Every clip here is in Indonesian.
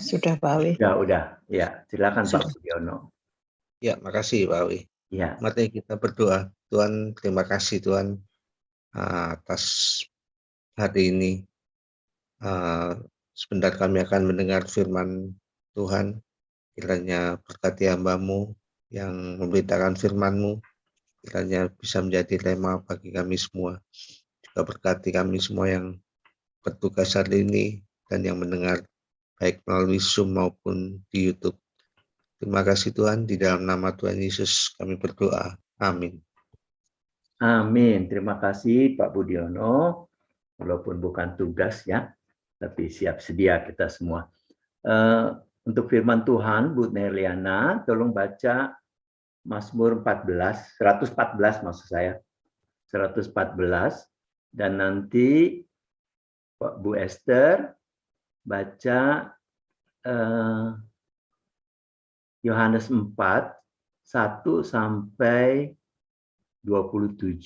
Sudah Pak Awi. Udah. Ya, silakan Sudah. Pak Budiono. Ya, makasih Pak Awi. Ya. Mari kita berdoa. Tuhan, terima kasih Tuhan atas hari ini. Sebentar kami akan mendengar firman Tuhan. Kiranya berkati hamba-Mu yang memberitakan firman-Mu. Kiranya bisa menjadi rema bagi kami semua. Juga berkati kami semua yang bertugas hari ini dan yang mendengar baik melalui Zoom maupun di YouTube. Terima kasih Tuhan, di dalam nama Tuhan Yesus kami berdoa. Amin. Amin. Terima kasih Pak Budiono. Walaupun bukan tugas ya, tapi siap sedia kita semua. Untuk firman Tuhan, Bu Nerliana, tolong baca Mazmur 114 maksud saya. 114. Dan nanti Bu Esther baca Yohanes 4, 1 sampai 27.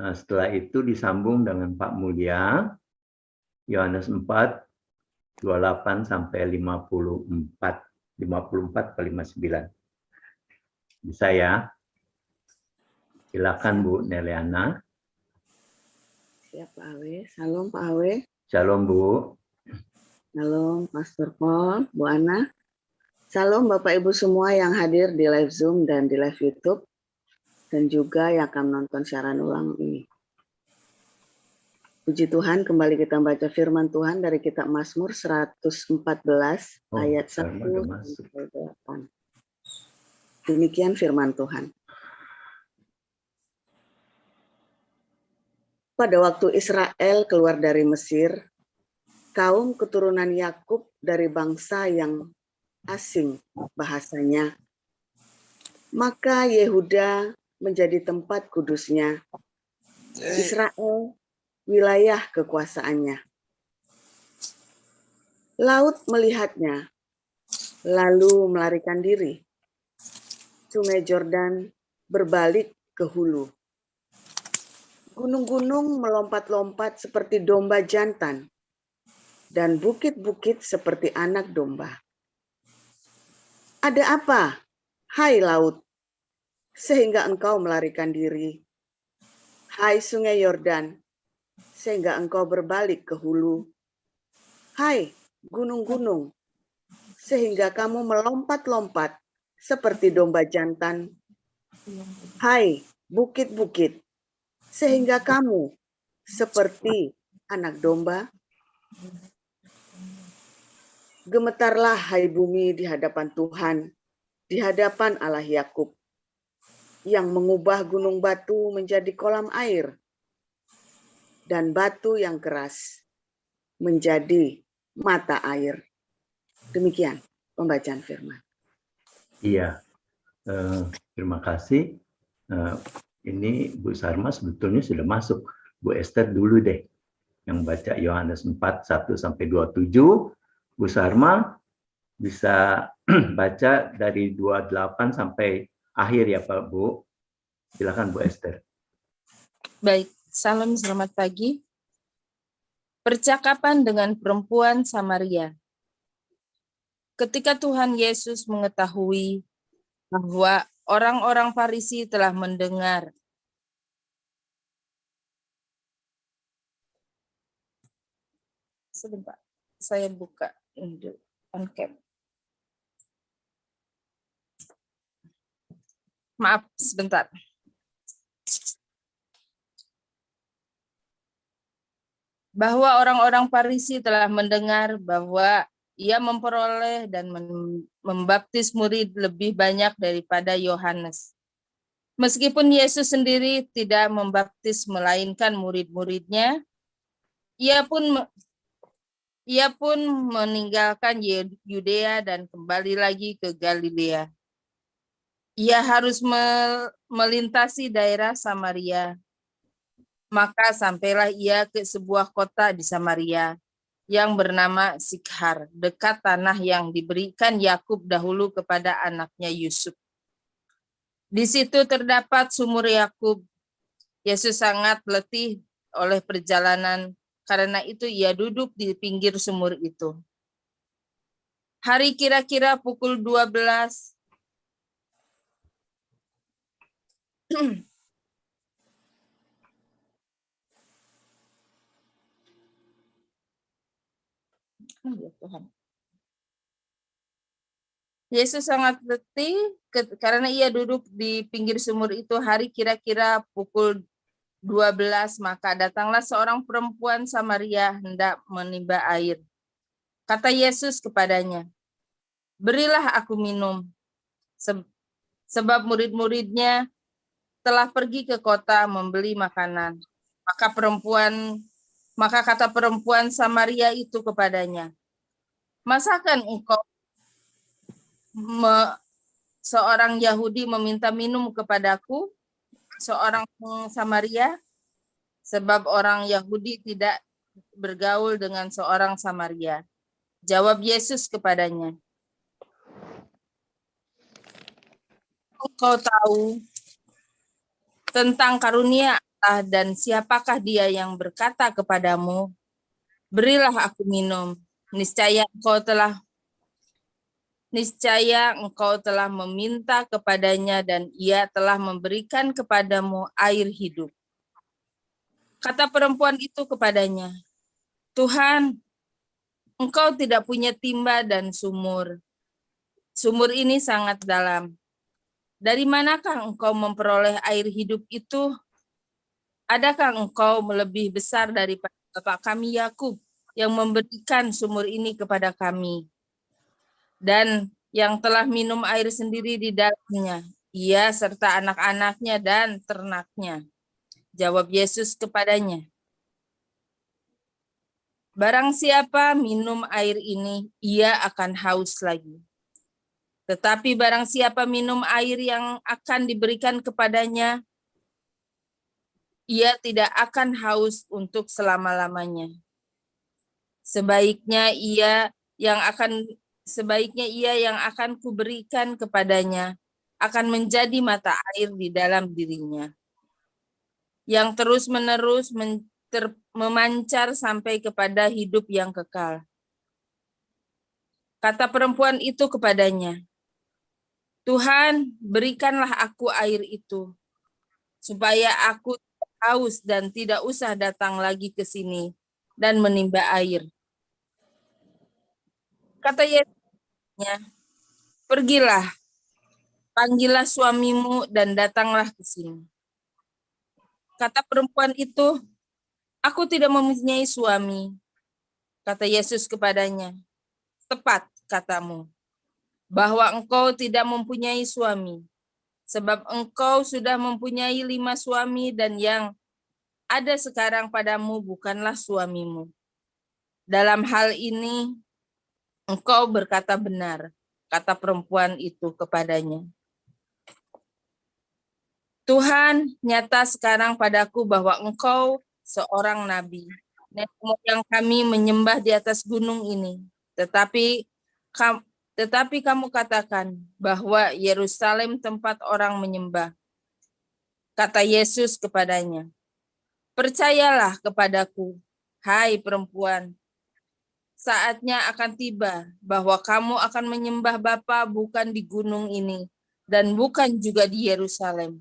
Nah, setelah itu disambung dengan Pak Mulya, Yohanes 4, 28 sampai 54 ke 59. Bisa ya? Silakan Bu Neliana. Siap Pak Awe. Salam Pak Awe. Shalom Bu. Salam Pastor Paul, Bu Ana. Salam Bapak Ibu semua yang hadir di live Zoom dan di live YouTube. Dan juga yang akan menonton siaran ulang ini. Puji Tuhan, kembali kita baca firman Tuhan dari kitab Mazmur 114 ayat 1 sampai 8. Demikian firman Tuhan. Pada waktu Israel keluar dari Mesir, kaum keturunan Yakub dari bangsa yang asing bahasanya, maka Yehuda menjadi tempat kudusnya, Israel wilayah kekuasaannya. Laut melihatnya, lalu melarikan diri. Sungai Yordan berbalik ke hulu. Gunung-gunung melompat-lompat seperti domba jantan, dan bukit-bukit seperti anak domba. Ada apa, hai laut, sehingga engkau melarikan diri? Hai sungai Yordan, sehingga engkau berbalik ke hulu. Hai gunung-gunung, sehingga kamu melompat-lompat seperti domba jantan. Hai bukit-bukit, sehingga kamu seperti anak domba. Gemetarlah hai bumi di hadapan Tuhan, di hadapan Allah Yakub, yang mengubah gunung batu menjadi kolam air, dan batu yang keras menjadi mata air. Demikian pembacaan firman. Iya, terima kasih. Ini Bu Sarma sebetulnya sudah masuk. Bu Esther dulu deh yang baca Yohanes 4, 1 sampai 27. Bu Sarma bisa baca dari 28 sampai akhir ya Pak Bu. Silakan Bu Esther. Baik, salam selamat pagi. Percakapan dengan perempuan Samaria. Ketika Tuhan Yesus mengetahui bahwa orang-orang Farisi telah mendengar sebentar, saya buka on cam. Maaf, sebentar. Bahwa orang-orang Farisi telah mendengar bahwa ia memperoleh dan membaptis murid lebih banyak daripada Yohanes. Meskipun Yesus sendiri tidak membaptis melainkan murid-muridnya, ia pun meninggalkan Yudea dan kembali lagi ke Galilea. Ia harus melintasi daerah Samaria. Maka sampailah ia ke sebuah kota di Samaria yang bernama Sikhar, dekat tanah yang diberikan Yakub dahulu kepada anaknya Yusuf. Di situ terdapat sumur Yakub. Yesus sangat letih oleh perjalanan Karena itu ia duduk di pinggir sumur itu. Hari kira-kira pukul 12. Ya Tuhan. Yesus sangat letih karena ia duduk di pinggir sumur itu. Hari kira-kira pukul 12, maka datanglah seorang perempuan Samaria hendak menimba air. Kata Yesus kepadanya, "Berilah aku minum." Sebab murid-muridnya telah pergi ke kota membeli makanan. Maka kata perempuan Samaria itu kepadanya, "Masakan engkau seorang Yahudi meminta minum kepadaku, seorang Samaria?" Sebab orang Yahudi tidak bergaul dengan seorang Samaria. Jawab Yesus kepadanya, "Engkau tahu tentang karunia Allah dan siapakah dia yang berkata kepadamu, 'Berilah aku minum.' Niscaya engkau telah meminta kepadanya dan ia telah memberikan kepadamu air hidup." Kata perempuan itu kepadanya, "Tuhan, engkau tidak punya timba dan sumur. Sumur ini sangat dalam. Dari manakah engkau memperoleh air hidup itu? Adakah engkau lebih besar daripada bapa kami Yakub yang memberikan sumur ini kepada kami, dan yang telah minum air sendiri di dalamnya, ia serta anak-anaknya dan ternaknya?" Jawab Yesus kepadanya, "Barang siapa minum air ini, ia akan haus lagi. Tetapi barang siapa minum air yang akan diberikan kepadanya, ia tidak akan haus untuk selama-lamanya. Sebaiknya ia yang akan kuberikan kepadanya akan menjadi mata air di dalam dirinya, yang terus-menerus memancar sampai kepada hidup yang kekal." Kata perempuan itu kepadanya, "Tuhan, berikanlah aku air itu, supaya aku haus dan tidak usah datang lagi ke sini dan menimba air." Kata Yesusnya, "Pergilah, panggillah suamimu dan datanglah ke sini." Kata perempuan itu, "Aku tidak mempunyai suami." Kata Yesus kepadanya, "Tepat katamu, bahwa engkau tidak mempunyai suami, sebab engkau sudah mempunyai 5 suami dan yang ada sekarang padamu bukanlah suamimu. Dalam hal ini engkau berkata benar." Kata perempuan itu kepadanya, "Tuhan, nyata sekarang padaku bahwa engkau seorang nabi. Nenek moyang kami menyembah di atas gunung ini, tetapi kamu katakan bahwa Yerusalem tempat orang menyembah." Kata Yesus kepadanya, "Percayalah kepadaku, hai perempuan, saatnya akan tiba bahwa kamu akan menyembah Bapa bukan di gunung ini dan bukan juga di Yerusalem.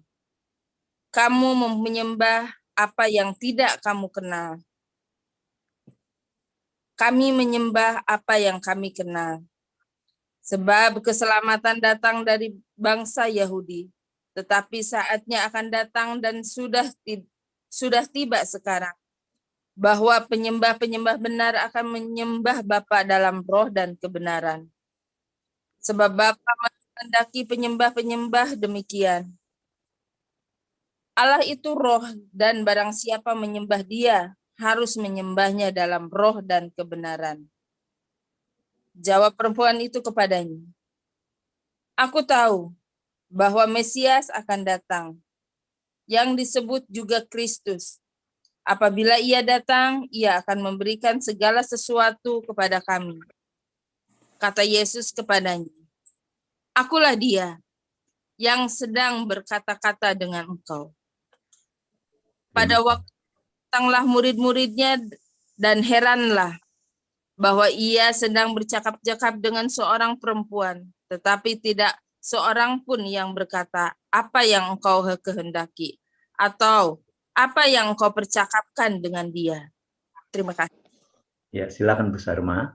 Kamu menyembah apa yang tidak kamu kenal. Kami menyembah apa yang kami kenal. Sebab keselamatan datang dari bangsa Yahudi, tetapi saatnya akan datang dan sudah tiba sekarang, bahwa penyembah-penyembah benar akan menyembah Bapa dalam roh dan kebenaran. Sebab Bapa menghendaki penyembah-penyembah demikian. Allah itu roh, dan barang siapa menyembah Dia harus menyembahnya dalam roh dan kebenaran. Jawab perempuan itu kepadanya, "Aku tahu bahwa Mesias akan datang, yang disebut juga Kristus. Apabila ia datang, ia akan memberikan segala sesuatu kepada kami." Kata Yesus kepadanya, "Akulah Dia yang sedang berkata-kata dengan engkau." Pada waktu datanglah murid-muridnya Dan heranlah bahwa ia sedang bercakap-cakap dengan seorang perempuan, tetapi tidak seorang pun yang berkata, apa yang engkau kehendaki, atau apa yang engkau percakapkan dengan dia. Terima kasih. Ya, silakan Bu Sarma.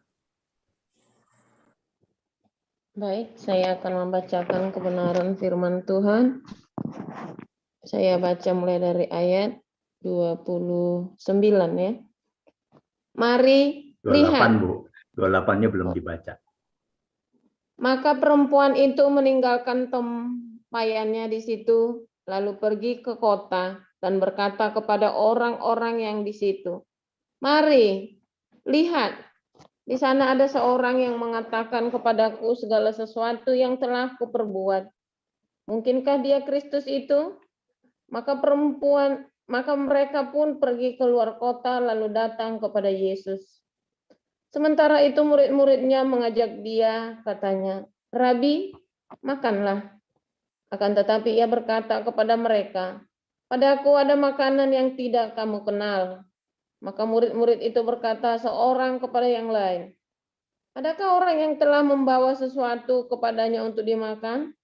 Baik, saya akan membacakan kebenaran firman Tuhan. Saya baca mulai dari ayat 29 ya. Mari 28 lihat. Bu. 28-nya belum dibaca. Maka perempuan itu meninggalkan tempayannya di situ, lalu pergi ke kota dan berkata kepada orang-orang yang di situ, "Mari, lihat, di sana ada seorang yang mengatakan kepadaku segala sesuatu yang telah kuperbuat. Mungkinkah dia Kristus itu?" Maka mereka pun pergi keluar kota lalu datang kepada Yesus. Sementara itu murid-muridnya mengajak dia, katanya, "Rabi, makanlah." Akan tetapi ia berkata kepada mereka, "Padaku ada makanan yang tidak kamu kenal." Maka murid-murid itu berkata seorang kepada yang lain, "Adakah orang yang telah membawa sesuatu kepadanya untuk dimakan?"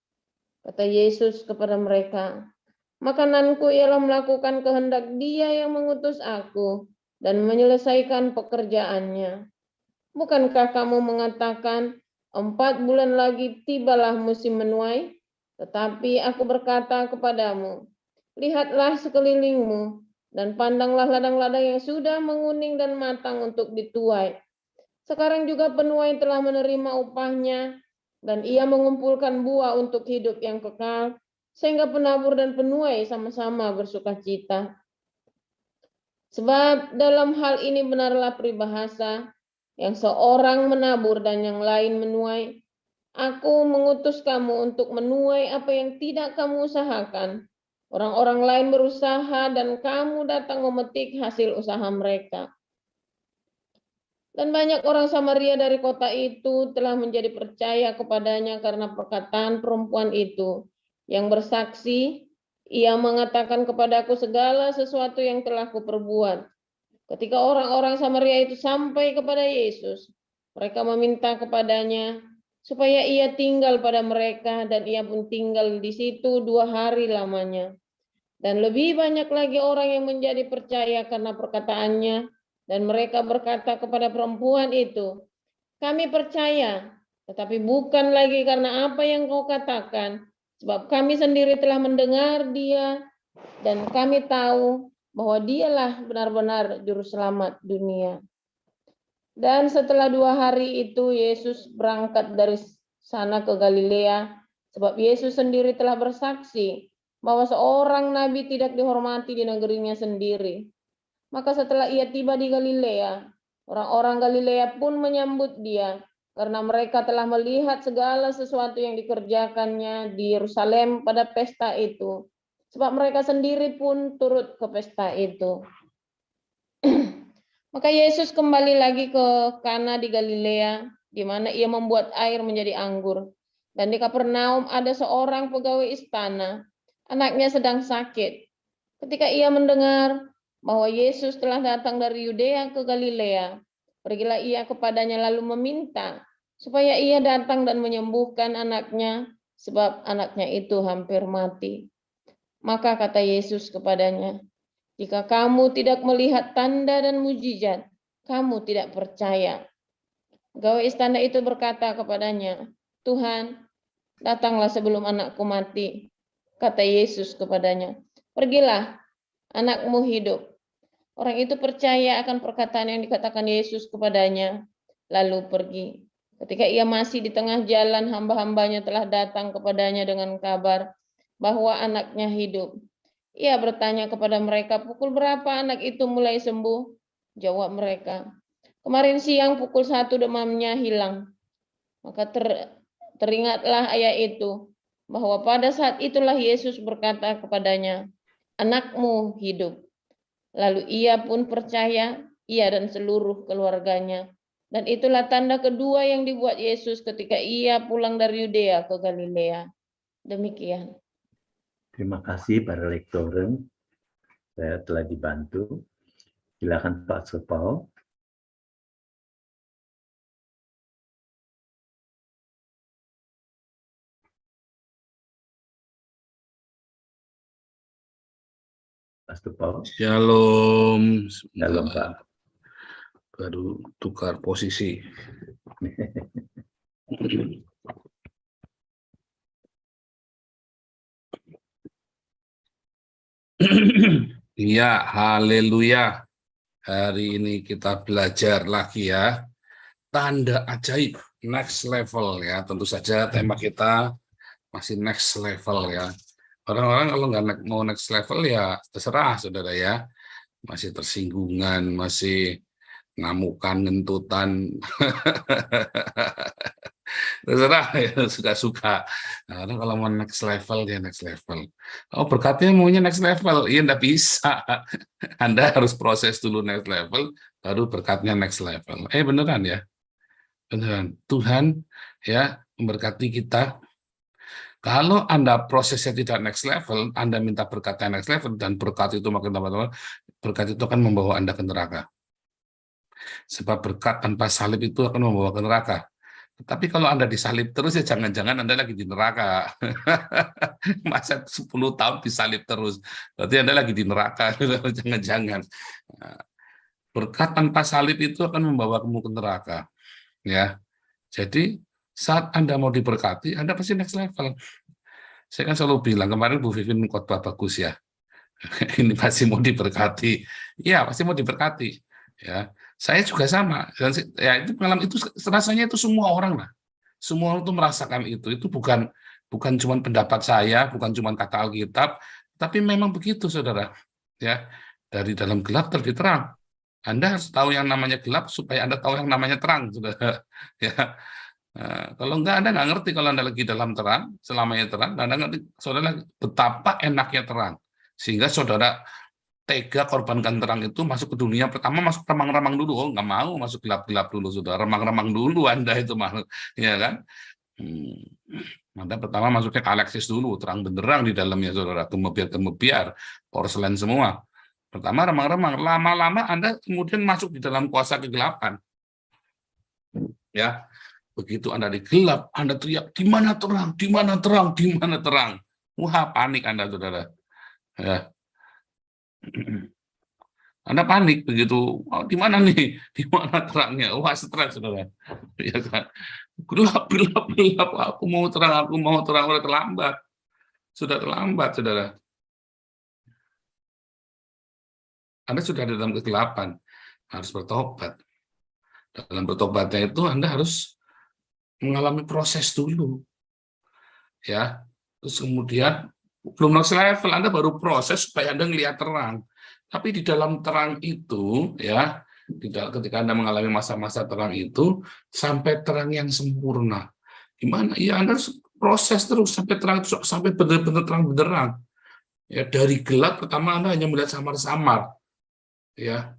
Kata Yesus kepada mereka, "Makananku ialah melakukan kehendak Dia yang mengutus aku dan menyelesaikan pekerjaannya. Bukankah kamu mengatakan 4 bulan lagi tibalah musim menuai? Tetapi aku berkata kepadamu, lihatlah sekelilingmu dan pandanglah ladang-ladang yang sudah menguning dan matang untuk dituai. Sekarang juga penuai telah menerima upahnya dan ia mengumpulkan buah untuk hidup yang kekal, sehingga penabur dan penuai sama-sama bersukacita. Sebab dalam hal ini benarlah peribahasa, yang seorang menabur dan yang lain menuai. Aku mengutus kamu untuk menuai apa yang tidak kamu usahakan. Orang-orang lain berusaha dan kamu datang memetik hasil usaha mereka. Dan banyak orang Samaria dari kota itu telah menjadi percaya kepadanya karena perkataan perempuan itu, yang bersaksi, ia mengatakan kepadaku segala sesuatu yang telah kuperbuat. Ketika orang-orang Samaria itu sampai kepada Yesus, mereka meminta kepadanya supaya ia tinggal pada mereka, dan ia pun tinggal di situ 2 hari lamanya. Dan lebih banyak lagi orang yang menjadi percaya karena perkataannya, dan mereka berkata kepada perempuan itu, "Kami percaya, tetapi bukan lagi karena apa yang kau katakan, sebab kami sendiri telah mendengar dia, dan kami tahu bahwa dialah benar-benar juru selamat dunia." Dan setelah 2 hari itu Yesus berangkat dari sana ke Galilea, sebab Yesus sendiri telah bersaksi bahwa seorang nabi tidak dihormati di negerinya sendiri. Maka setelah ia tiba di Galilea, orang-orang Galilea pun menyambut dia, karena mereka telah melihat segala sesuatu yang dikerjakannya di Yerusalem pada pesta itu. Sebab mereka sendiri pun turut ke pesta itu. Maka Yesus kembali lagi ke Kana di Galilea, di mana ia membuat air menjadi anggur. Dan di Kapernaum ada seorang pegawai istana, anaknya sedang sakit. Ketika ia mendengar bahwa Yesus telah datang dari Yudea ke Galilea, pergilah ia kepadanya lalu meminta supaya ia datang dan menyembuhkan anaknya, sebab anaknya itu hampir mati. Maka kata Yesus kepadanya, "Jika kamu tidak melihat tanda dan mujizat, kamu tidak percaya." Pegawai istana itu berkata kepadanya, "Tuhan, datanglah sebelum anakku mati." Kata Yesus kepadanya, "Pergilah, anakmu hidup." Orang itu percaya akan perkataan yang dikatakan Yesus kepadanya, lalu pergi. Ketika ia masih di tengah jalan, hamba-hambanya telah datang kepadanya dengan kabar bahwa anaknya hidup. Ia bertanya kepada mereka, "Pukul berapa anak itu mulai sembuh?" Jawab mereka, "Kemarin siang pukul 1 demamnya hilang." Maka teringatlah ayat itu, bahwa pada saat itulah Yesus berkata kepadanya, "Anakmu hidup." Lalu ia pun percaya, ia dan seluruh keluarganya. Dan itulah tanda kedua yang dibuat Yesus ketika ia pulang dari Yudea ke Galilea. Demikian. Terima kasih para lektoren. Saya telah dibantu. Silakan Pak Supau. Pastor Paul. Shalom. Shalom, Pak. Baru tukar posisi. Iya, haleluya. Hari ini kita belajar lagi ya. Tanda ajaib, next level ya. Tentu saja tema kita masih next level ya. Orang-orang kalau nggak mau next level ya terserah saudara ya. Masih tersinggungan, masih ngamukan, ngentutan. Terserah ya, suka-suka. Nah, kalau mau next level, ya next level. Oh, berkatnya maunya next level. Iya, enggak bisa. Anda harus proses dulu next level, baru berkatnya next level. Beneran ya? Beneran. Tuhan ya memberkati kita. Kalau Anda prosesnya tidak next level, Anda minta berkatnya next level, dan berkat itu makin tambah-tambah, berkat itu akan membawa Anda ke neraka. Sebab berkat tanpa salib itu akan membawa ke neraka. Tapi kalau Anda disalib terus, ya jangan-jangan Anda lagi di neraka. Masa 10 tahun disalib terus, berarti Anda lagi di neraka. Jangan-jangan. Berkat tanpa salib itu akan membawa kamu ke neraka. Ya. Jadi saat Anda mau diberkati, Anda pasti next level. Saya kan selalu bilang, kemarin Bu Vivin khotbah bagus ya. Ini pasti mau diberkati. Iya, pasti mau diberkati. Ya, saya juga sama. Dan ya itu pengalaman itu rasanya itu semua orang lah. Semua orang itu merasakan itu. Itu bukan cuma pendapat saya, bukan cuma kata Alkitab, tapi memang begitu, saudara. Ya, dari dalam gelap terbit terang. Anda harus tahu yang namanya gelap supaya Anda tahu yang namanya terang, saudara. Ya. Nah, kalau Anda nggak ngerti kalau Anda lagi dalam terang, selamanya terang, Anda ngerti, saudara, betapa enaknya terang. Sehingga saudara tega korbankan terang itu masuk ke dunia, pertama masuk remang-remang dulu. Oh, nggak mau masuk gelap-gelap dulu, saudara. Remang-remang dulu Anda itu, ya kan? Anda pertama masuknya ke Alexis dulu, terang benderang di dalamnya, saudara. Gemebiar-gemebiar, porselen semua. Pertama remang-remang, lama-lama Anda kemudian masuk di dalam kuasa kegelapan. Ya, begitu Anda digelap, Anda teriak, di mana terang, di mana terang, di mana terang. Wah, panik Anda, saudara. Ya. Anda panik begitu, oh, di mana nih, di mana terangnya? Wah, stres, saudara. Ya kan? Gelap, gelap, gelap. Aku mau terang, udah terlambat. Sudah terlambat, saudara. Anda sudah di dalam kegelapan, harus bertobat. Dalam bertobatnya itu Anda harus mengalami proses dulu, ya. Terus kemudian belum next level, Anda baru proses supaya Anda ngelihat terang. Tapi di dalam terang itu, ya, ketika Anda mengalami masa-masa terang itu, sampai terang yang sempurna. Gimana? Ya, Anda proses terus sampai terang, sampai benar-benar terang benderang. Ya, dari gelap pertama Anda hanya melihat samar-samar, ya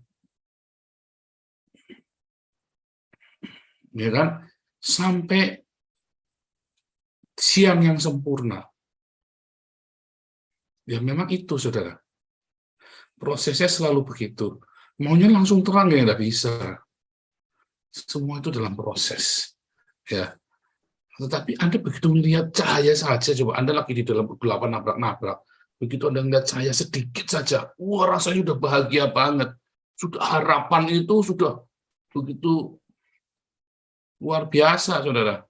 kan, sampai siang yang sempurna. Ya memang itu, saudara. Prosesnya selalu begitu. Maunya langsung terang, ya nggak bisa. Semua itu dalam proses. Ya. Tetapi Anda begitu melihat cahaya saja, coba Anda lagi di dalam kegelapan nabrak-nabrak. Begitu Anda melihat cahaya sedikit saja, wah, rasanya udah bahagia banget. Sudah harapan itu sudah begitu luar biasa, saudara.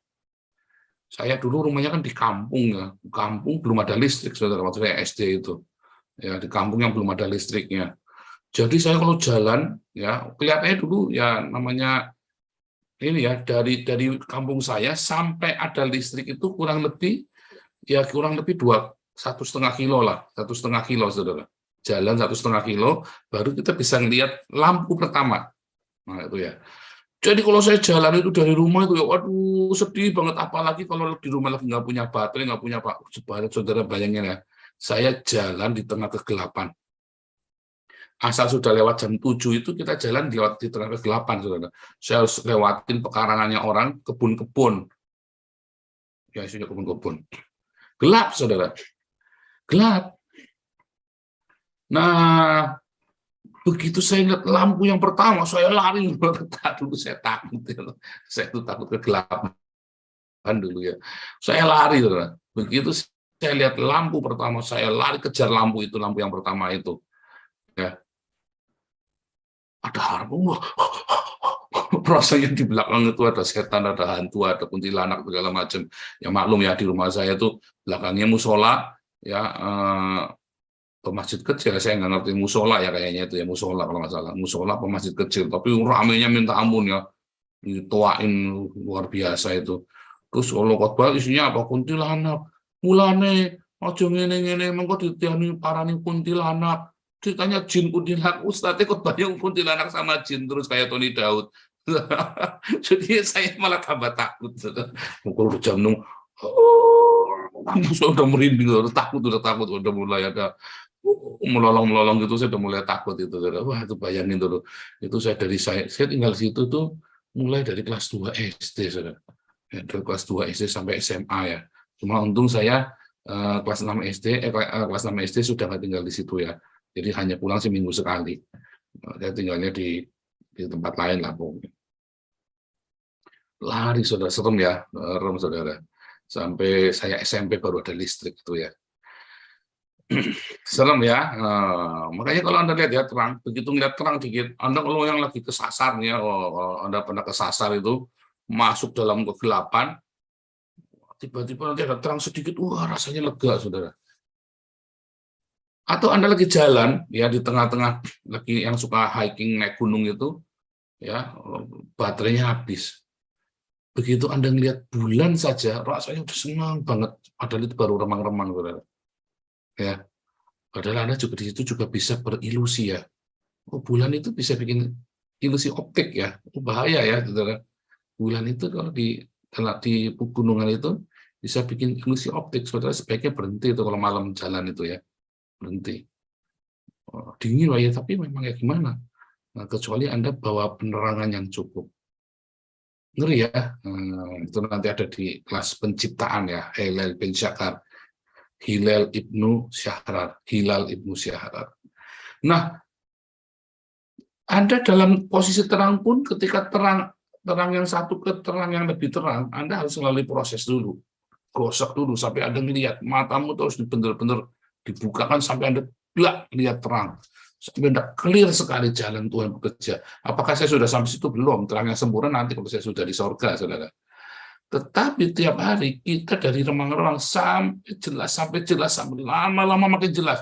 Saya dulu rumahnya kan di kampung, ya. Kampung belum ada listrik, saudara, waktu saya SD itu. Ya, di kampung yang belum ada listriknya. Jadi saya kalau jalan, ya kelihatannya dulu ya namanya ini ya, dari kampung saya sampai ada listrik itu kurang lebih 1,5 kilo lah, 1,5 kilo, saudara. Jalan 1,5 kilo, baru kita bisa ngelihat lampu pertama. Nah itu ya. Jadi kalau saya jalan itu dari rumah itu, ya waduh, sedih banget. Apalagi kalau di rumah lagi nggak punya baterai, nggak punya saudara, bayangin ya. Saya jalan di tengah kegelapan. Asal sudah lewat jam 7 itu kita jalan di tengah kegelapan, saudara. Saya harus lewatin pekarangannya orang, kebun-kebun. Ya, isinya kebun-kebun. Gelap, saudara. Gelap. Nah, begitu saya lihat lampu yang pertama, saya lari. Dulu saya takut. Saya itu takut kegelapan dulu ya. Saya lari, saudara. Begitu saya lihat lampu pertama, saya lari kejar lampu itu, lampu yang pertama itu. ya. Ada harum, rasanya di belakang itu ada setan, ada hantu, ada kuntilanak segala macam. Ya maklum ya, di rumah saya tuh belakangnya musola, ya masjid kecil. Saya nggak ngerti musola ya, kayaknya itu ya musola kalau nggak salah. Musola masjid kecil, tapi ramenya minta ampun ya, dituain luar biasa itu. Terus kalau khotbah isinya apa? Kuntilanak, mulane ojo ngene-ngene mengko ditiani parani kuntilanak. Ceritanya jin kuntilanak, ustadz ikut banyak kuntilanak sama jin terus kayak Tony Daud. Jadi saya malah tambah takut. Pukul jam 6, sudah merinding, udah takut, udah mulai ada melolong gitu, saya udah mulai takut itu. Wah itu bayangin dulu, itu saya tinggal di situ tuh mulai dari kelas 2 SD, saudara. Dari kelas 2 SD sampai SMA ya. Cuma untung saya kelas 6 SD sudah nggak tinggal di situ ya. Jadi hanya pulang seminggu sekali. Saya tinggalnya di tempat lain lah pokoknya. Lari saudara, serem ya, serem saudara. Sampai saya SMP baru ada listrik itu ya. Serem ya. Makanya kalau Anda lihat ya terang, begitu ngeliat terang dikit, Anda kalau yang lagi kesasar ya, Anda pernah kesasar itu, masuk dalam kegelapan, tiba-tiba nanti ada terang sedikit, wah rasanya lega saudara. Atau Anda lagi jalan ya di tengah-tengah, lagi yang suka hiking naik gunung itu ya, baterainya habis. Begitu Anda ngelihat bulan saja rasanya udah senang banget, padahal itu baru remang-remang saudara. Ya. Padahal Anda juga di situ juga bisa berilusi ya. Oh, bulan itu bisa bikin ilusi optik ya. Oh, bahaya ya saudara. Bulan itu kalau di pegunungan itu bisa bikin ilusi optik. Saudara sebaiknya berhenti itu kalau malam jalan itu ya. Berhenti. Dingin lah ya, tapi memang ya gimana? Nah, kecuali Anda bawa penerangan yang cukup. Ngeri ya. Itu nanti ada di kelas penciptaan ya, Hilal bin Syahrar. Hilal ibnu Syahrar. Nah, Anda dalam posisi terang pun ketika terang yang satu ke terang yang lebih terang, Anda harus melalui proses dulu. Gosok dulu sampai Anda melihat, matamu terus benar-benar dibukakan sampai Anda lihat terang. Sampai Anda clear sekali jalan Tuhan bekerja. Apakah saya sudah sampai situ? Belum. Terang yang sempurna nanti kalau saya sudah di sorga, saudara. Tetapi tiap hari kita dari remang-remang sampai jelas, sampai lama-lama makin jelas.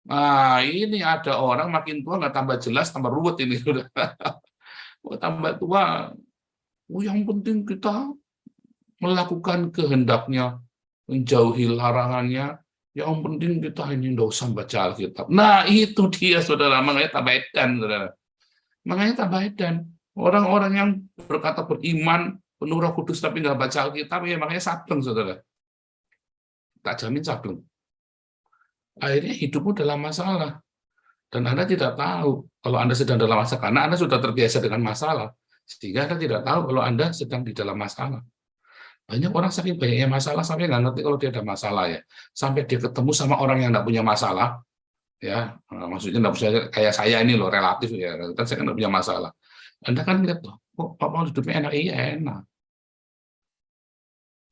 Nah, ini ada orang makin tua nggak tambah jelas, tambah ruwet ini. Tambah tua. Yang penting kita melakukan kehendaknya, menjauhi larangannya. Yang penting kita ini nggak usah baca Alkitab. Nah, itu dia, saudara. Makanya tambah edan, saudara. Makanya tambah edan. Orang-orang yang berkata beriman, penuh Roh Kudus, tapi nggak baca Alkitab, ya makanya sableng, saudara. Tak jamin sableng. Akhirnya hidupmu dalam masalah. Dan Anda tidak tahu kalau Anda sedang dalam masalah, karena Anda sudah terbiasa dengan masalah. Sehingga Anda tidak tahu kalau Anda sedang di dalam masalah. Banyak orang saking banyaknya masalah sampai nggak ngerti kalau dia ada masalah ya. Sampai dia ketemu sama orang yang nggak punya masalah, ya maksudnya nggak punya kayak saya ini loh, relatif ya. Kan saya nggak punya masalah. Anda kan lihat tuh, kok Pak Paul hidupnya enak, iya enak.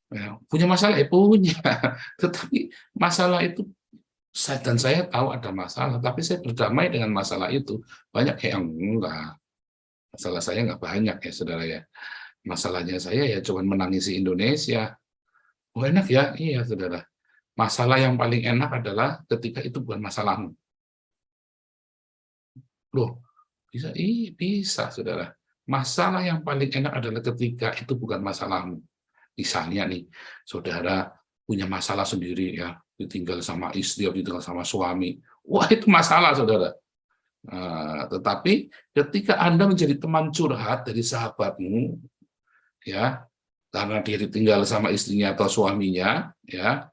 Ya, punya masalah ya punya, tetapi masalah itu dan saya tahu ada masalah, tapi saya berdamai dengan masalah itu. Banyak yang enggak. Masalah saya nggak banyak ya saudara ya. Masalahnya saya ya cuma menangisi Indonesia. Oh enak ya, iya saudara. Masalah yang paling enak adalah ketika itu bukan masalahmu. Loh, bisa saudara. Masalah yang paling enak adalah ketika itu bukan masalahmu. Misalnya nih, saudara punya masalah sendiri ya, ditinggal sama istri, ditinggal sama suami. Wah itu masalah saudara. Tetapi ketika Anda menjadi teman curhat dari sahabatmu, ya, karena dia ditinggal sama istrinya atau suaminya, ya,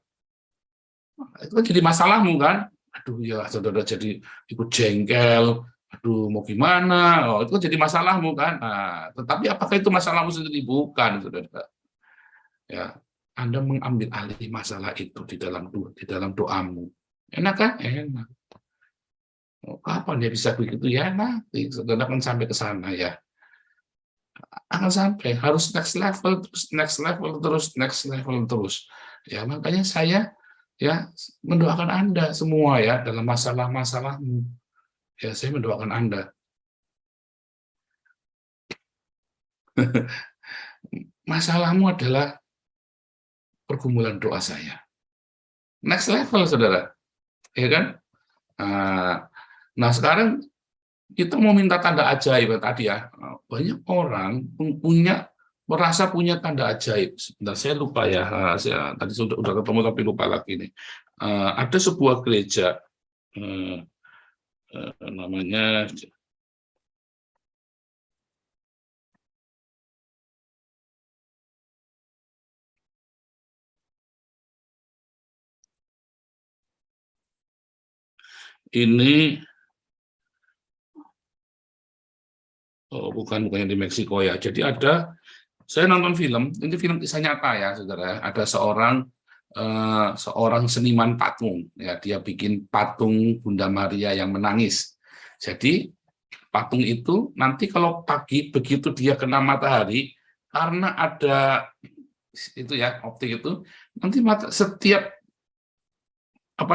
itu kan jadi masalahmu kan. Aduh ya saudara jadi ikut jengkel, aduh mau gimana, itu kan jadi masalahmu kan. Tetapi apakah itu masalahmu sendiri? Bukan, saudara. Ya, Anda mengambil alih masalah itu di dalam doamu. Enak kan? Enak. Kapan dia bisa begitu ya? Nanti saudara akan sampai ke sana ya. Akan sampai, harus next level terus. Ya, makanya saya ya mendoakan Anda semua ya dalam masalah-masalahmu. ya saya mendoakan Anda. Masalahmu adalah pergumulan doa saya. Next level, saudara. Ya kan? Nah, sekarang kita mau minta tanda ajaib tadi ya. Banyak orang merasa punya tanda ajaib. Sebentar, saya lupa ya. Saya tadi sudah ketemu tapi lupa lagi nih. Ada sebuah gereja namanya ini. Oh, bukan yang di Meksiko ya. Jadi saya nonton film, ini film kisah nyata ya, saudara. Ada seorang seniman patung, ya, dia bikin patung Bunda Maria yang menangis. Jadi patung itu nanti kalau pagi begitu dia kena matahari, karena ada itu ya optik itu, nanti setiap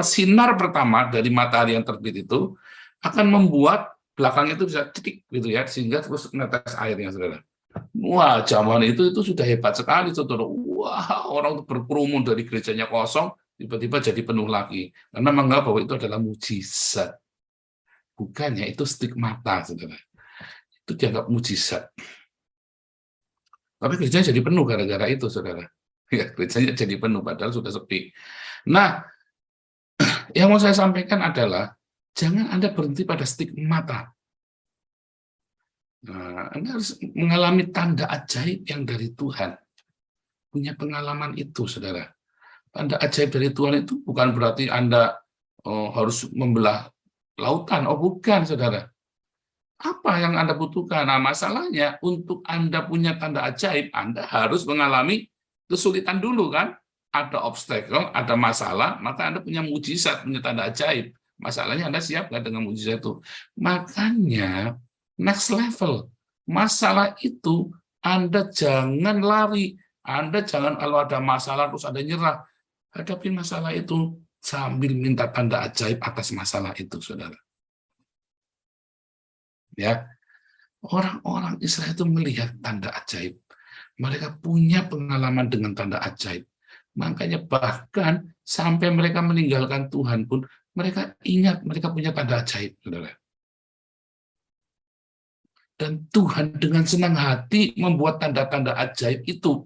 sinar pertama dari matahari yang terbit itu akan membuat belakangnya itu bisa cedik gitu ya, sehingga terus menetes airnya, saudara. Wah, zaman itu sudah hebat sekali, saudara. Wah, orang berkerumun dari gerejanya kosong, tiba-tiba jadi penuh lagi. Karena menganggap bahwa itu adalah mujizat. Bukannya itu stigmata, saudara. Itu dianggap mujizat. Tapi gerejanya jadi penuh gara-gara itu, saudara. Ya, gerejanya jadi penuh, padahal sudah sepi. Nah, yang mau saya sampaikan adalah, jangan Anda berhenti pada stigmata. Nah, Anda harus mengalami tanda ajaib yang dari Tuhan. Punya pengalaman itu, saudara. Tanda ajaib dari Tuhan itu bukan berarti Anda harus membelah lautan. Oh, bukan, saudara. Apa yang Anda butuhkan? Nah, masalahnya untuk Anda punya tanda ajaib, Anda harus mengalami kesulitan dulu, kan? Ada obstacle, ada masalah, maka Anda punya mujizat, punya tanda ajaib. Masalahnya Anda siap nggak dengan mujizat itu? Makanya next level. Masalah itu Anda jangan lari. Anda jangan kalau ada masalah terus Anda nyerah. Hadapi masalah itu sambil minta tanda ajaib atas masalah itu, saudara. Ya, orang-orang Israel itu melihat tanda ajaib. Mereka punya pengalaman dengan tanda ajaib. Makanya bahkan sampai mereka meninggalkan Tuhan pun, mereka ingat mereka punya tanda ajaib, saudara. Dan Tuhan dengan senang hati membuat tanda-tanda ajaib itu.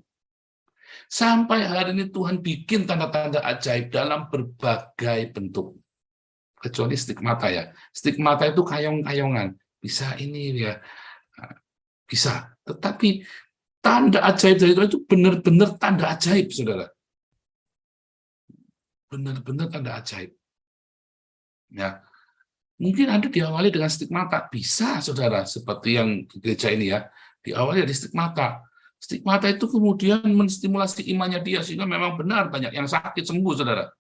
Sampai hari ini Tuhan bikin tanda-tanda ajaib dalam berbagai bentuk. Kecuali stigmata ya. Stigmata itu kayong-kayongan. Bisa ini ya. Bisa. Tetapi tanda ajaib dari Tuhan itu benar-benar tanda ajaib, saudara. Benar-benar tanda ajaib. Ya. Mungkin Anda diawali dengan stigmata. Bisa, saudara. Seperti yang di gereja ini ya. Diawali dari stigmata. Stigmata itu kemudian menstimulasi imannya dia, sehingga memang benar banyak yang sakit sembuh, saudara.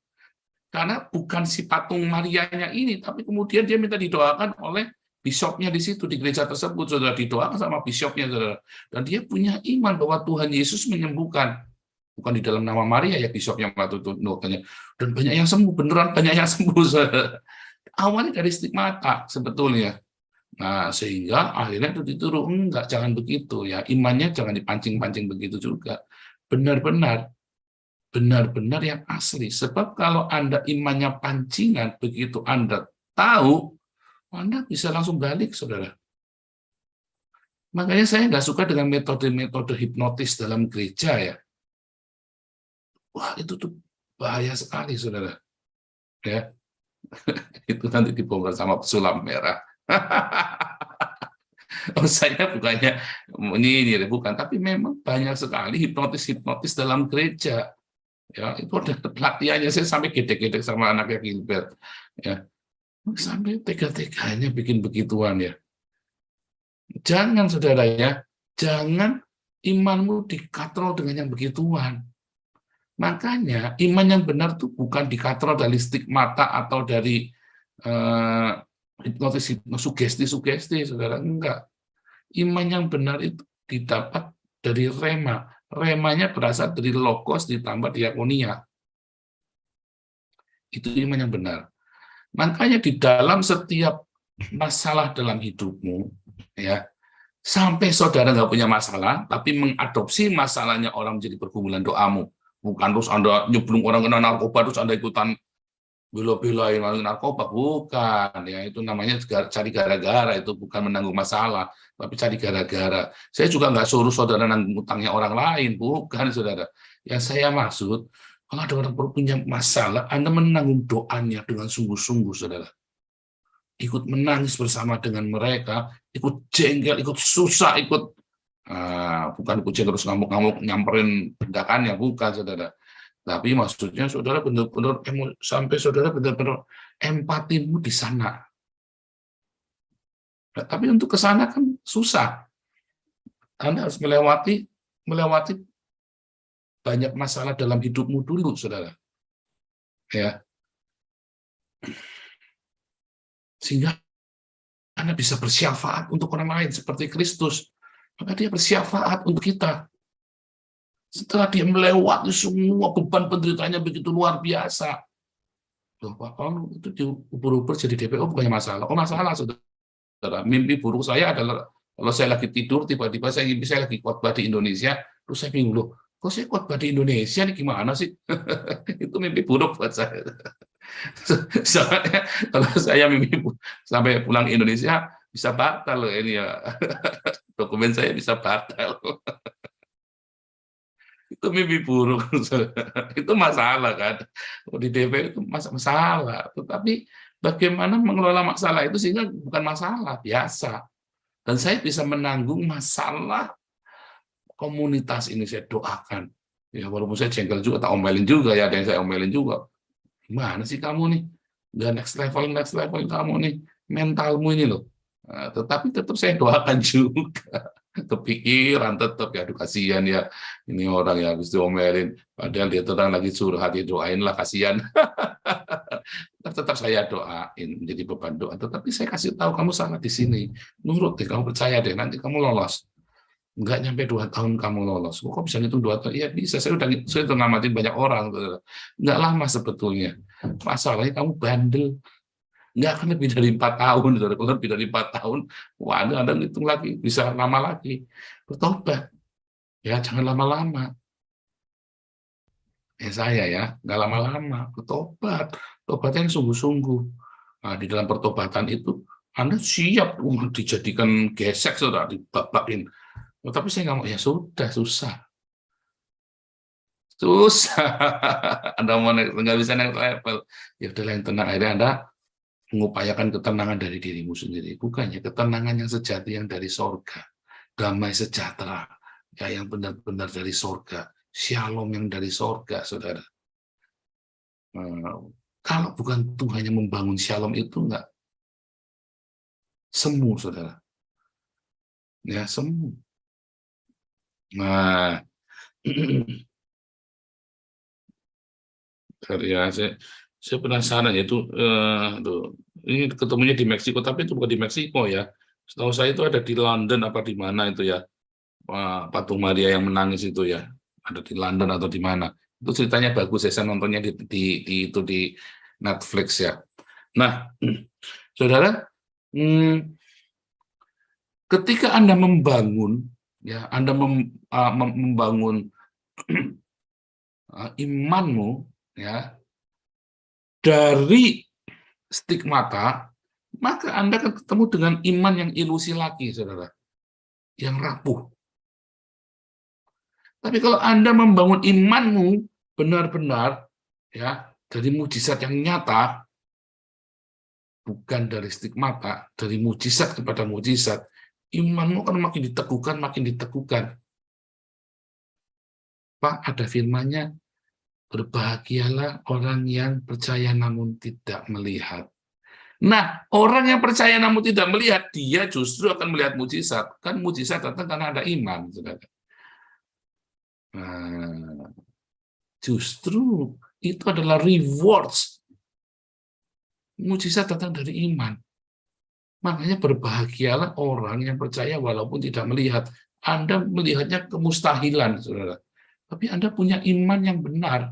Karena bukan si patung Marianya ini, tapi kemudian dia minta didoakan oleh bishopnya di situ, di gereja tersebut, saudara. Didoakan sama bishopnya, saudara. Dan dia punya iman bahwa Tuhan Yesus menyembuhkan. Bukan di dalam nama Maria ya bishopnya waktu itu dokternya. Dan banyak yang sembuh, beneran banyak yang sembuh, saudara. Awalnya dari stigmata sebetulnya. Nah, sehingga akhirnya itu dituruh, enggak, jangan begitu ya. Imannya jangan dipancing-pancing begitu juga. Benar-benar yang asli. Sebab kalau Anda imannya pancingan, begitu Anda tahu, Anda bisa langsung balik, saudara. Makanya saya nggak suka dengan metode-metode hipnotis dalam gereja ya. Wah, itu tuh bahaya sekali, saudara. Ya, itu nanti dibongkar sama pesulap merah. Oh, saya bukannya ini bukan, tapi memang banyak sekali hipnotis dalam gereja. Ya, itu ada pelatihannya, saya sampai gedek-gedek sama anaknya Gilbert. Ya, sampai tega-teganya bikin begituan ya. Jangan, saudara ya, jangan imanmu dikatrol dengan yang begituan. Makanya iman yang benar itu bukan dikatrol dari stigmata atau dari hipnotis, sugesti, saudara. Enggak. Iman yang benar itu didapat dari rema. Remanya berasal dari logos ditambah diakonia. Itu iman yang benar. Makanya di dalam setiap masalah dalam hidupmu, ya, sampai saudara nggak punya masalah, tapi mengadopsi masalahnya orang menjadi pergumulan doamu. Bukan terus Anda nyebelum orang kena narkoba, terus Anda ikutan bela-belain orang narkoba. Bukan, ya itu namanya cari gara-gara, itu bukan menanggung masalah, tapi cari gara-gara. Saya juga nggak suruh saudara nanggung utangnya orang lain, bukan saudara. Yang saya maksud, kalau ada orang punya masalah, Anda menanggung doanya dengan sungguh-sungguh, saudara. Ikut menangis bersama dengan mereka, ikut jengkel, ikut susah, bukan ikut jengkel terus ngamuk-ngamuk nyamperin tindakannya, bukan saudara. Tapi maksudnya saudara benar-benar sampai saudara benar-benar empatimu di sana. Nah, tapi untuk ke sana kan susah. Anda harus melewati banyak masalah dalam hidupmu dulu, saudara. Ya. Sehingga Anda bisa bersyafaat untuk orang lain seperti Kristus. Maka dia bersyafaat untuk kita. Setelah dia melewati semua beban penderitaannya begitu luar biasa. Loh, Pak Paulus itu diubur-ubur jadi DPO bukannya masalah. Oh, masalah, saudara. Mimpi buruk saya adalah kalau saya lagi tidur, tiba-tiba saya lagi khotbah di Indonesia, terus saya bingung, loh, kok saya khotbah di Indonesia nih, gimana sih? Itu mimpi buruk buat saya. Soalnya kalau saya mimpi sampai pulang Indonesia bisa batal loh ini ya. Dokumen saya bisa batal. Itu mimpi buruk. Itu masalah kan. Di DP itu masalah. Tetapi bagaimana mengelola masalah itu sehingga bukan masalah biasa. Dan saya bisa menanggung masalah komunitas ini, saya doakan. Ya walaupun saya jengkel juga, tak omelin juga ya, ada yang saya omelin juga. Gimana sih kamu nih? Udah next level kamu nih, mentalmu ini loh. Nah, tetapi tetap saya doakan juga. Kepikiran tetap ya, aduh kasihan ya. Ini orang yang habis diomelin, padahal dia tenang lagi curhat, dia doain lah, kasihan. Tetap saya doain, menjadi beban doa. Tetapi saya kasih tahu, kamu salah di sini. Nurut deh, kamu percaya deh, nanti kamu lolos. Enggak nyampe 2 tahun kamu lolos. Kok bisa ngitung 2 tahun? Iya bisa, saya udah ngamatin banyak orang. Enggak lama sebetulnya. Masalahnya kamu bandel. Enggak akan lebih dari 4 tahun. Kalau lebih dari 4 tahun, wah Anda ngitung lagi, bisa lama lagi. Bertobat. Ya, jangan lama-lama. Saya ya, enggak lama-lama. Bertobat. Tobatnya yang sungguh-sungguh. Nah, di dalam pertobatan itu, Anda siap dijadikan gesek, saudara, dibabakin. Tapi saya nggak mau, ya sudah, susah. Anda mau nggak bisa naik level, ya udah yang tenang. Akhirnya Anda mengupayakan ketenangan dari dirimu sendiri, bukannya ketenangan yang sejati yang dari sorga, damai sejahtera, ya yang benar-benar dari sorga, shalom yang dari sorga, saudara. Kalau bukan Tuhan yang membangun shalom itu nggak semu, saudara. Ya semu. Nah, ya saya penasaran ya itu, ini ketemunya di Meksiko, tapi itu bukan di Meksiko ya. Setahu saya itu ada di London apa di mana itu ya, patung Maria yang menangis itu ya, ada di London atau di mana. Itu ceritanya bagus ya, saya nontonnya di Netflix ya. Nah, saudara, ketika Anda membangun ya, Anda membangun imanmu ya dari stigmata, maka Anda akan ketemu dengan iman yang ilusi lagi, saudara, yang rapuh. Tapi kalau Anda membangun imanmu benar-benar ya dari mujizat yang nyata, bukan dari stigmata, dari mujizat kepada mujizat, imanmu akan makin diteguhkan, makin diteguhkan. Pak, ada firman-Nya, berbahagialah orang yang percaya namun tidak melihat. Nah, orang yang percaya namun tidak melihat, dia justru akan melihat mujizat. Kan mujizat datang karena ada iman, saudara. Nah, justru itu adalah rewards. Mujizat datang dari iman. Makanya berbahagialah orang yang percaya walaupun tidak melihat. Anda melihatnya kemustahilan, saudara. Tapi Anda punya iman yang benar.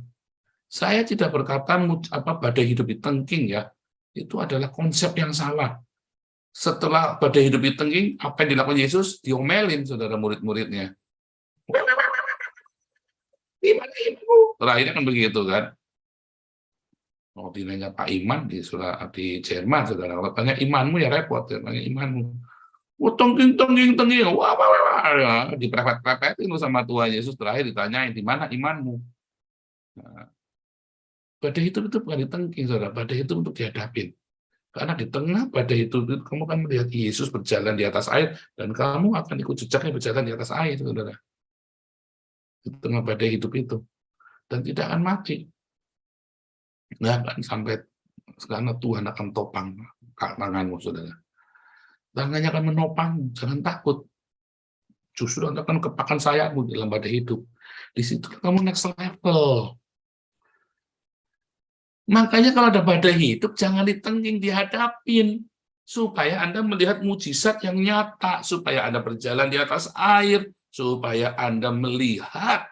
Saya tidak berkata badai hidup di tengking ya. Itu adalah konsep yang salah. Setelah badai hidup ditengking, apa yang dilakukan Yesus? Diomelin saudara murid-muridnya. Gimana imanmu? Terakhirnya kan begitu kan. Oh, dinanya Pak Iman di Jerman, saudara. Kalau tanya imanmu ya repot, ya, tanya imanmu. Oh, tengking. Wah, ya, diprepet-prepetin sama Tuhan Yesus. Terakhir ditanyain, di mana imanmu? Nah, badai itu bukan ditengking, saudara. Badai itu untuk dihadapin. Karena di tengah badai itu kamu akan melihat Yesus berjalan di atas air, dan kamu akan ikut jejaknya berjalan di atas air, saudara. Di tengah badai hidup itu. Dan tidak akan mati. Nggak akan sampai, karena Tuhan akan topang tanganmu, saudara. Tangannya akan menopang, jangan takut. Justru Anda akan kepakan sayapmu dalam badai hidup. Di situ kamu next level. Makanya kalau ada badai hidup, jangan ditengking, dihadapin. Supaya Anda melihat mujizat yang nyata. Supaya Anda berjalan di atas air. Supaya Anda melihat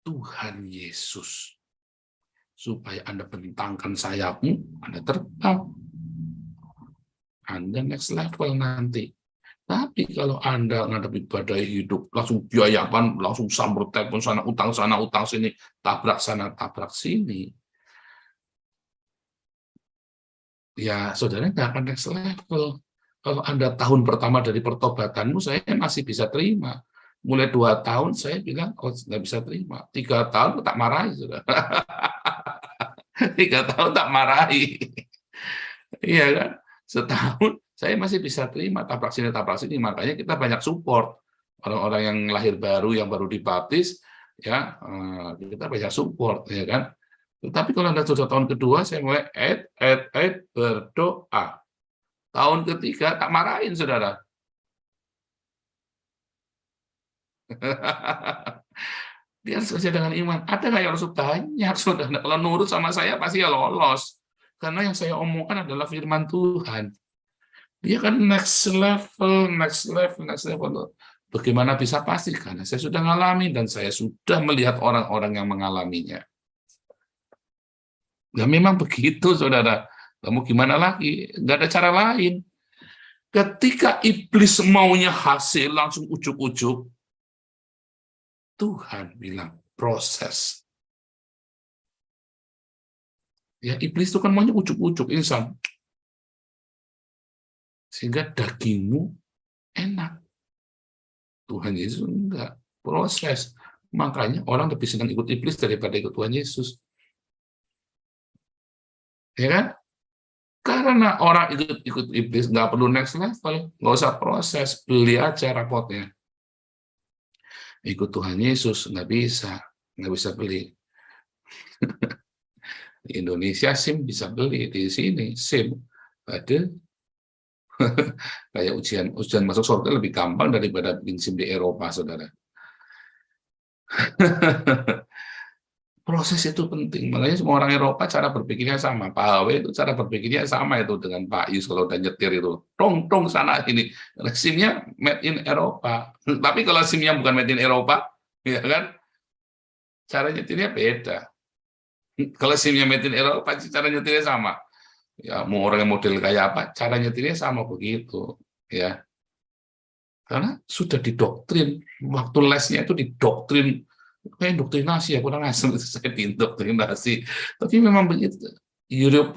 Tuhan Yesus. Supaya Anda bentangkan sayapmu, Anda terbang. Anda next level nanti. Tapi kalau Anda menghadapi badai hidup, langsung biayakan, langsung sambar telepon sana, utang sini, tabrak sana, tabrak sini. Ya, saudara nggak akan next level. Kalau Anda tahun pertama dari pertobatanmu, saya masih bisa terima. Mulai 2 tahun, saya bilang, oh nggak bisa terima. 3 tahun, tak marahi, saudara. 3 tahun tak marahi. Iya kan? Setahun saya masih bisa terima tabrak sini. Makanya kita banyak support orang-orang yang lahir baru, yang baru dibaptis, ya kita banyak support, ya kan. Tetapi kalau Anda sudah tahun kedua, saya mulai berdoa. Tahun ketiga tak marahin, saudara. Dia harus kerja dengan iman. Ada nggak yang harus banyak, saudara? Kalau nurut sama saya pasti ya lolos. Karena yang saya omongkan adalah firman Tuhan. Dia kan next level. Bagaimana bisa pasti? Karena saya sudah mengalami dan saya sudah melihat orang-orang yang mengalaminya. Ya memang begitu, saudara. Kamu gimana lagi? Nggak ada cara lain. Ketika iblis maunya hasil langsung ujuk-ujuk, Tuhan bilang proses. Ya, iblis itu kan maunya ujuk-ujuk insan. Sehingga dagingmu enak. Tuhan Yesus enggak. Proses. Makanya orang lebih senang ikut iblis daripada ikut Tuhan Yesus. Ya kan? Karena orang ikut iblis nggak perlu next level. Nggak usah proses. Beli aja rapotnya. Ikut Tuhan Yesus nggak bisa beli. Di Indonesia SIM bisa beli, di sini SIM ada. Kayak ujian masuk surga lebih gampang daripada bikin SIM di Eropa, saudara. Proses itu penting, makanya semua orang Eropa cara berpikirnya sama. Pak Awe itu cara berpikirnya sama itu dengan Pak Yus kalau udah nyetir itu. Tong sana sini. SIM-nya made in Eropa. Tapi kalau SIM-nya bukan made in Eropa, ya kan? Cara nyetirnya beda. Kalau SIM-nya made in Eropa, cara nyetirnya sama. Ya, mau orang yang model kayak apa, cara nyetirnya sama begitu. Ya. Karena sudah didoktrin. Waktu lesnya itu didoktrin. Kayak doktrinasi ya, kurang asem saya diindoktrinasi. Tapi memang begitu.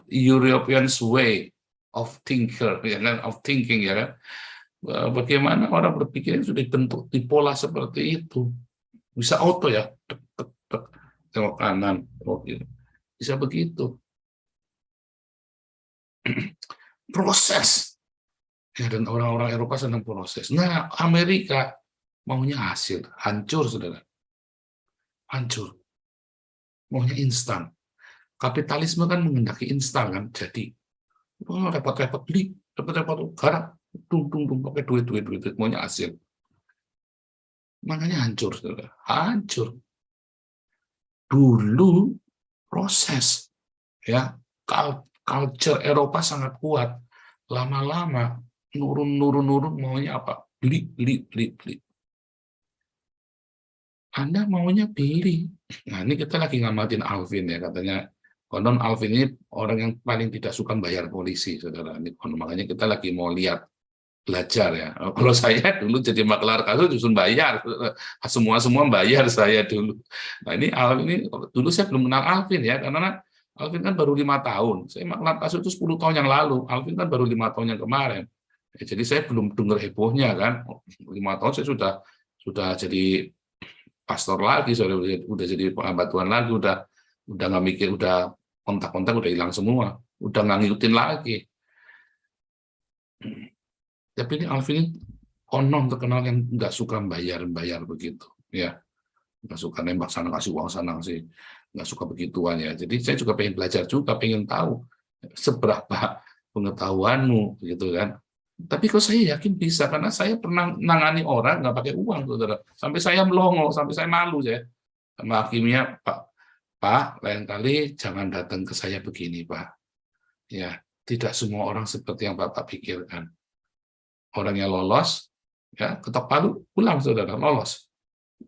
European way of thinker, ya kan, of thinking, ya kan. Bagaimana orang berpikir sudah dibentuk di pola seperti itu. Bisa auto ya. Tengok kanan, bisa begitu. Proses. Ya, dan orang-orang Eropa senang proses. Nah, Amerika maunya hasil, hancur, saudara. Hancur. Maunya instan. Kapitalisme kan menghendaki instan kan. Jadi, repot-repot beli, repot-repot garap, dung pakai duit, maunya hasil. Makanya hancur, saudara. Hancur. Dulu proses, ya, culture Eropa sangat kuat. Lama-lama nurun maunya apa? Beli. Anda maunya beli. Nah, ini kita lagi ngamatin Alvin ya, katanya Konon Alvin ini orang yang paling tidak suka bayar polisi, saudara. Ini konon, makanya kita lagi mau lihat, belajar ya. Kalau saya dulu jadi maklar kasus justru bayar, semua bayar saya dulu. Nah ini Alvin ini dulu saya belum kenal Alvin ya, karena Alvin kan baru 5 tahun. Saya maklar kasus itu 10 tahun yang lalu. Alvin kan baru 5 tahun yang kemarin. Ya, jadi saya belum dengar hebohnya kan. 5 tahun saya sudah jadi pastor lagi, sudah jadi pengambat Tuhan lagi, udah nggak mikir, udah kontak-kontak udah hilang semua, udah nggak ngikutin lagi. Tapi ini Alvin ini konon terkenal yang nggak suka bayar begitu, ya, nggak suka nembak sana kasih uang sana sih, nggak suka begituan ya. Jadi saya juga pengen belajar juga, pengen tahu seberapa pengetahuanmu gitu kan. Tapi kok saya yakin bisa, karena saya pernah nangani orang nggak pakai uang, saudara. Sampai saya melongo, sampai saya malu saya sama hakimnya, Pak, lain kali jangan datang ke saya begini, Pak. Ya, tidak semua orang seperti yang Bapak pikirkan. Orangnya lolos, ya, ketok palu, pulang, saudara, lolos.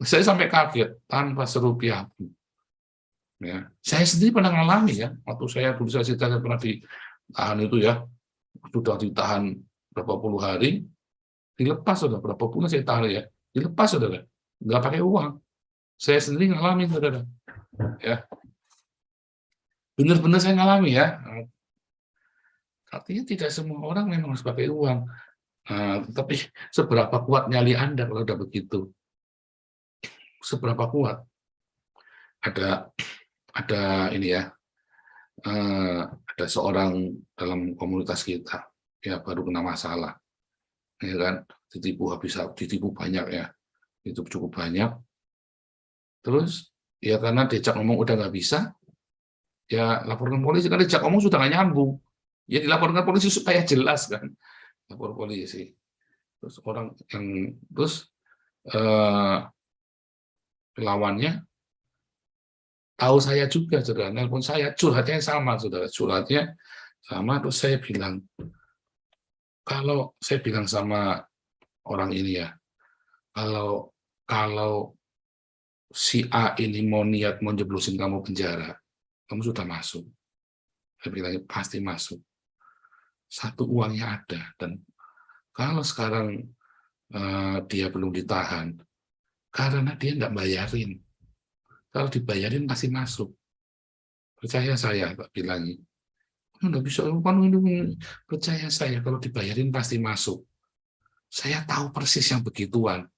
Saya sampai kaget, tanpa serupiah pun. Ya, saya sendiri pernah mengalami ya, waktu saya dulu saya pernah ditahan itu ya, sudah ditahan berapa puluh hari, dilepas, saudara, berapa bulan saya tahan ya, dilepas, saudara, nggak pakai uang. Saya sendiri ngalamin, saudara. Ya, benar-benar saya ngalami ya. Artinya tidak semua orang memang harus pakai uang. Tapi seberapa kuat nyali Anda kalau udah begitu? Seberapa kuat? Ada ini ya. Ada seorang dalam komunitas kita ya baru kena masalah, ya kan? Ditipu banyak ya, itu cukup banyak. Terus ya karena diajak ngomong udah nggak bisa, ya laporkan polisi. Kan diajak ngomong sudah nggak nyambung, ya dilaporkan polisi supaya jelas kan, lapor polisi. Terus orang yang lawannya tahu saya juga, saudara, nelpon saya, curhatnya sama, saudara, curhatnya sama. Terus saya bilang, kalau saya bilang sama orang ini ya, kalau si A ini mau jeblosin kamu penjara, kamu sudah masuk. Saya bilang pasti masuk. Satu, uangnya ada, dan kalau sekarang dia belum ditahan, karena dia nggak bayarin. Kalau dibayarin pasti masuk. Percaya saya, Pak bilangi. Nggak bisa, percaya saya, kalau dibayarin pasti masuk. Saya tahu persis yang begituan.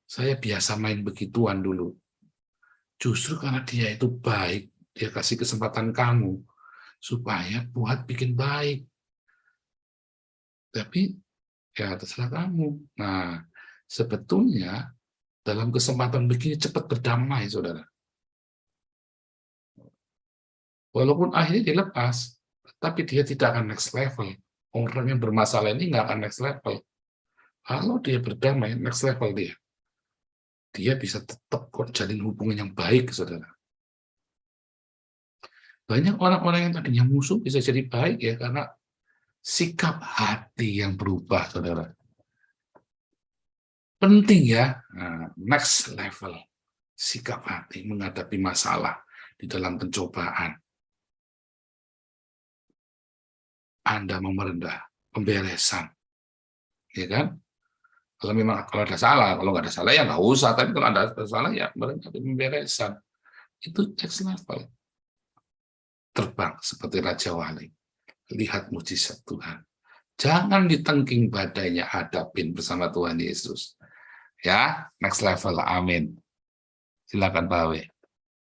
Saya biasa main begituan dulu. Justru karena dia itu baik, dia kasih kesempatan kamu supaya buat bikin baik. Tapi ya terserah kamu. Nah, sebetulnya dalam kesempatan begini cepat berdamai, saudara. Walaupun akhirnya dilepas, tapi dia tidak akan next level. Orang yang bermasalah ini nggak akan next level. Kalau dia berdamai, next level dia. Dia bisa tetap jalin hubungan yang baik, saudara. Banyak orang-orang yang tadinya musuh bisa jadi baik ya, karena sikap hati yang berubah, saudara. Penting ya, next level. Sikap hati menghadapi masalah di dalam pencobaan. Anda mau merendah, pemberesan. Ya kan? Kalau ada salah, kalau nggak ada salah ya nggak usah. Tapi kalau ada salah ya pemberesan. Itu next level. Terbang seperti Raja Wali. Lihat mujizat Tuhan. Jangan ditengking badainya, hadapin bersama Tuhan Yesus. Ya, next level. Amin. Silakan Pak Awe.